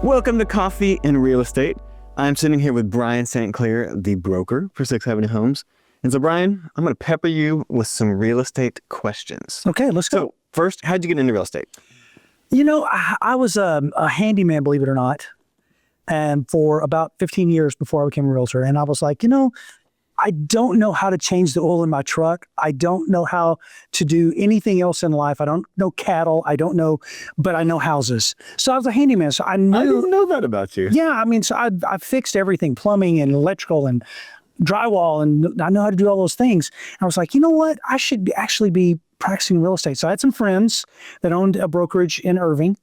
Welcome to Coffee and Real Estate. I'm sitting here with Brian St.Clair, the broker for 6th Avenue Homes. And so, Brian, I'm going to pepper you with some real estate questions. Okay, let's go. So, first, how'd you get into real estate? You know, I was a handyman, believe it or not, and for about 15 years before I became a realtor. And I was like, I don't know how to change the oil in my truck. I don't know how to do anything else in life. I don't know cattle. I don't know, but I know houses. So I was a handyman. So I knew. I didn't know that about you. Yeah, I mean, so I fixed everything, plumbing and electrical and drywall, and I know how to do all those things. And I was like, you know what? I should actually be practicing real estate. So I had some friends that owned a brokerage in Irving,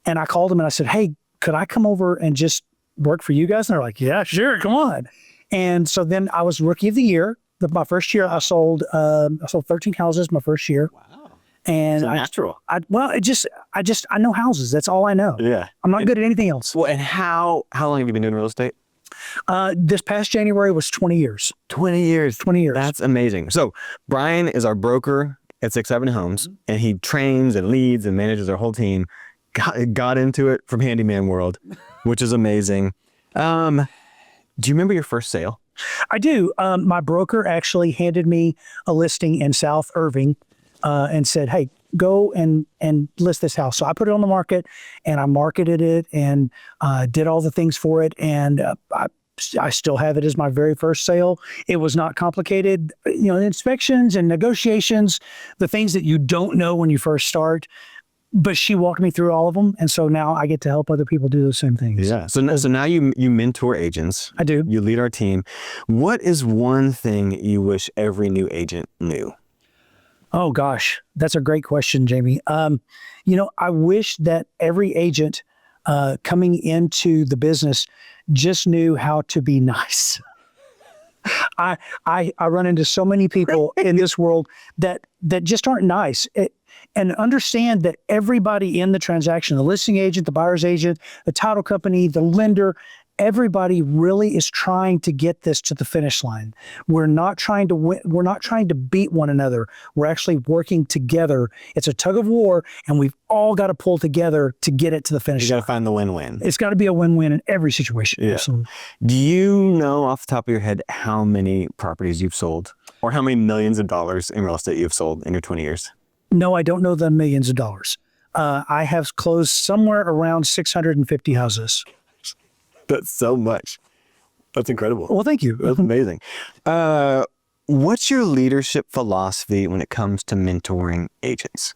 and I called them and I said, hey, could I come over and just work for you guys? And they're like, yeah, sure, come on. And so then I was rookie of the year. My first year, I sold 13 houses my first year. Wow. And So natural. I know houses. That's all I know. Yeah. I'm not good at anything else. Well, and how long have you been doing real estate? This past January was 20 years. 20 years. 20 years. That's amazing. So Brian is our broker at 6th Avenue Homes, and he trains and leads and manages our whole team. Got into it from handyman world, which is amazing. Do you remember your first sale? I do. My broker actually handed me a listing in South Irving and said, hey, go and list this house. So I put it on the market and I marketed it and did all the things for it. And I still have it as my very first sale. It was not complicated. Inspections and negotiations, the things that you don't know when you first start. But she walked me through all of them. And so now I get to help other people do those same things. Yeah. So now you mentor agents. I do. You lead our team. What is one thing you wish every new agent knew? Oh, gosh. That's a great question, Jamey. I wish that every agent coming into the business just knew how to be nice. I run into so many people in this world that just aren't nice. And understand that everybody in the transaction, the listing agent, the buyer's agent, the title company, the lender, everybody really is trying to get this to the finish line. We're not trying to win. We're not trying to beat one another. We're actually working together. It's a tug of war, and we've all got to pull together to get it to the finish line. You got to find the win-win. It's got to be a win-win in every situation. Yeah. Absolutely. Do you know off the top of your head how many properties you've sold or how many millions of dollars in real estate you've sold in your 20 years? No, I don't know the millions of dollars. I have closed somewhere around 650 houses. That's so much. That's incredible. Well, thank you. That's amazing. What's your leadership philosophy when it comes to mentoring agents?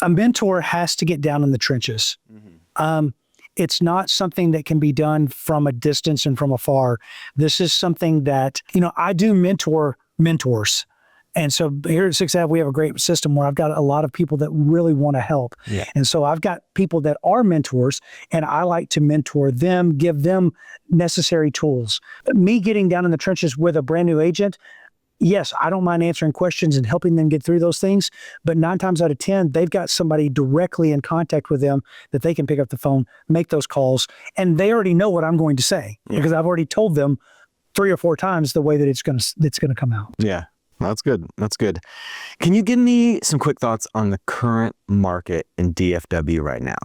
A mentor has to get down in the trenches. Mm-hmm. It's not something that can be done from a distance and from afar. This is something that, I do mentor mentors. And so here at 6th Ave, we have a great system where I've got a lot of people that really want to help. Yeah. And so I've got people that are mentors, and I like to mentor them, give them necessary tools. Me getting down in the trenches with a brand new agent, yes, I don't mind answering questions and helping them get through those things. But 9 times out of 10, they've got somebody directly in contact with them that they can pick up the phone, make those calls, and they already know what I'm going to say because I've already told them 3 or 4 times the way that it's going to come out. Yeah. That's good. That's good. Can you give me some quick thoughts on the current market in DFW right now?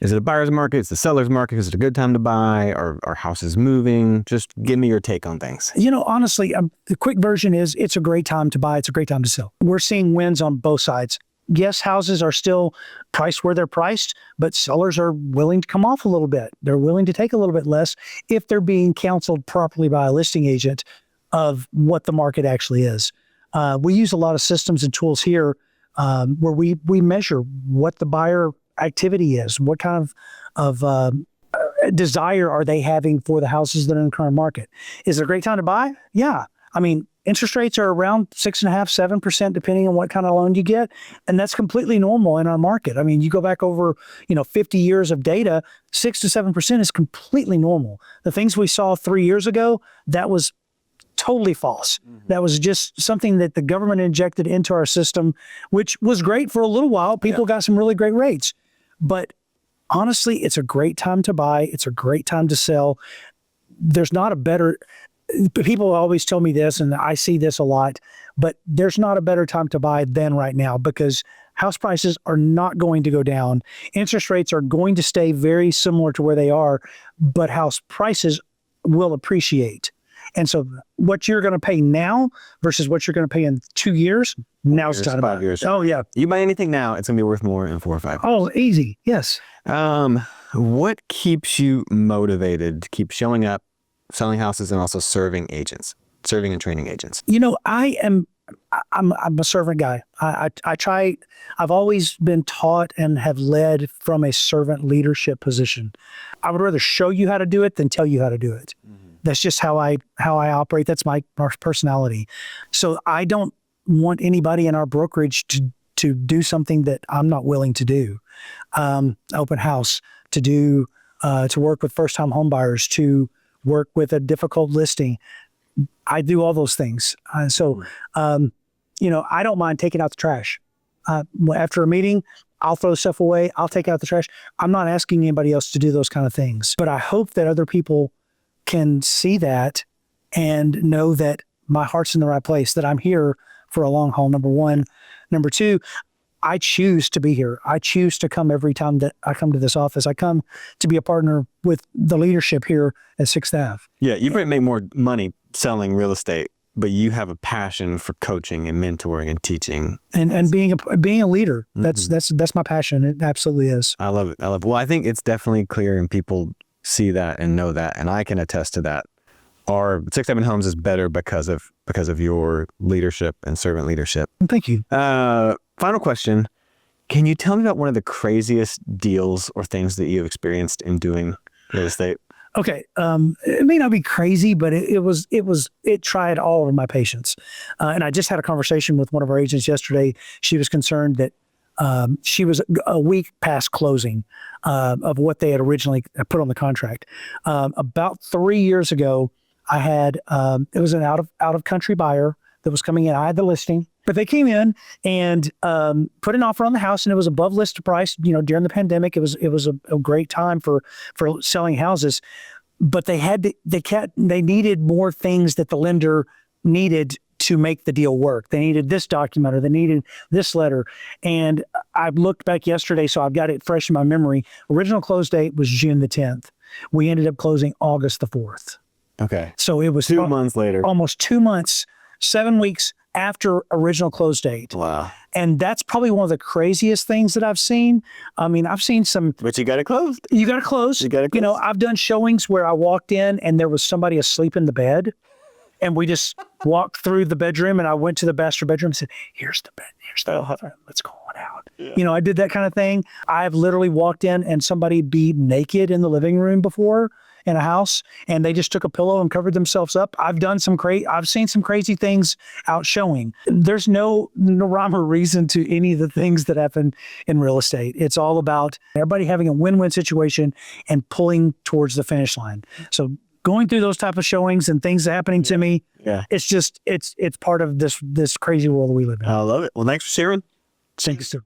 Is it a buyer's market? Is it a seller's market? Is it a good time to buy? Are houses moving? Just give me your take on things. Honestly, the quick version is it's a great time to buy. It's a great time to sell. We're seeing wins on both sides. Yes, houses are still priced where they're priced, but sellers are willing to come off a little bit. They're willing to take a little bit less if they're being counseled properly by a listing agent of what the market actually is. We use a lot of systems and tools here where we measure what the buyer activity is, what kind of desire are they having for the houses that are in the current market. Is it a great time to buy? Yeah. I mean, interest rates are around 6.5%, 7%, depending on what kind of loan you get. And that's completely normal in our market. I mean, you go back over, 50 years of data, 6 to 7% is completely normal. The things we saw 3 years ago, that was totally false. Mm-hmm. That was just something that the government injected into our system, which was great for a little while. People got some really great rates. But honestly, it's a great time to buy. It's a great time to sell. There's not a better, people always tell me this, and I see this a lot, but there's not a better time to buy than right now because House prices are not going to go down. Interest rates are going to stay very similar to where they are, but house prices will appreciate. And so what you're going to pay now versus what you're going to pay in 2 years, now's the time. 5 years. Oh, yeah. You buy anything now, it's going to be worth more in 4 or 5. Oh, easy. Yes. What keeps you motivated to keep showing up, selling houses, and also serving and training agents? You know, I'm a servant guy. I've always been taught and have led from a servant leadership position. I would rather show you how to do it than tell you how to do it. That's just how I operate. That's my personality. So I don't want anybody in our brokerage to do something that I'm not willing to do. Open house, to work with first-time homebuyers, to work with a difficult listing. I do all those things. You know, I don't mind taking out the trash. After a meeting, I'll throw stuff away. I'll take out the trash. I'm not asking anybody else to do those kind of things. But I hope that other people can see that and know that my heart's in the right place, that I'm here for a long haul, number one. Number two, I choose to be here. I choose to come every time that I come to this office. I come to be a partner with the leadership here at 6th Ave. Yeah, you might make more money selling real estate, but you have a passion for coaching and mentoring and teaching and being a leader. That's my passion. It absolutely is. I love it. Well, I think it's definitely clear, and people see that and know that, and I can attest to that. Our 6th Ave Homes is better because of your leadership and servant leadership. Thank you. Final question. Can you tell me about one of the craziest deals or things that you've experienced in doing real estate? Okay. It may not be crazy, but it tried all of my patience. And I just had a conversation with one of our agents yesterday. She was concerned that she was a week past closing of what they had originally put on the contract. About 3 years ago, I had it was an out of country buyer that was coming in. I had the listing, but they came in and put an offer on the house, and it was above list price. You know, during the pandemic, it was a great time for selling houses, but they needed more things that the lender needed to make the deal work. They needed this document, or they needed this letter. And I looked back yesterday, so I've got it fresh in my memory. Original close date was June the 10th. We ended up closing August the 4th. Okay. So it was 2 months later. Almost 2 months, 7 weeks after original close date. Wow. And that's probably one of the craziest things that I've seen. I mean, I've seen some. But you got it closed. You got to close. You know, I've done showings where I walked in and there was somebody asleep in the bed. And we just walked through the bedroom, and I went to the master bedroom and said, here's the bed, here's the bathroom, let's go on out. Yeah. You know, I did that kind of thing. I've literally walked in and somebody be naked in the living room before in a house, and they just took a pillow and covered themselves up. I've seen some crazy things out showing. There's no rhyme or reason to any of the things that happen in real estate. It's all about everybody having a win-win situation and pulling towards the finish line. So going through those type of showings and things happening to me, it's just, it's part of this crazy world we live in. I love it. Well, thanks for sharing. Thank you, sir.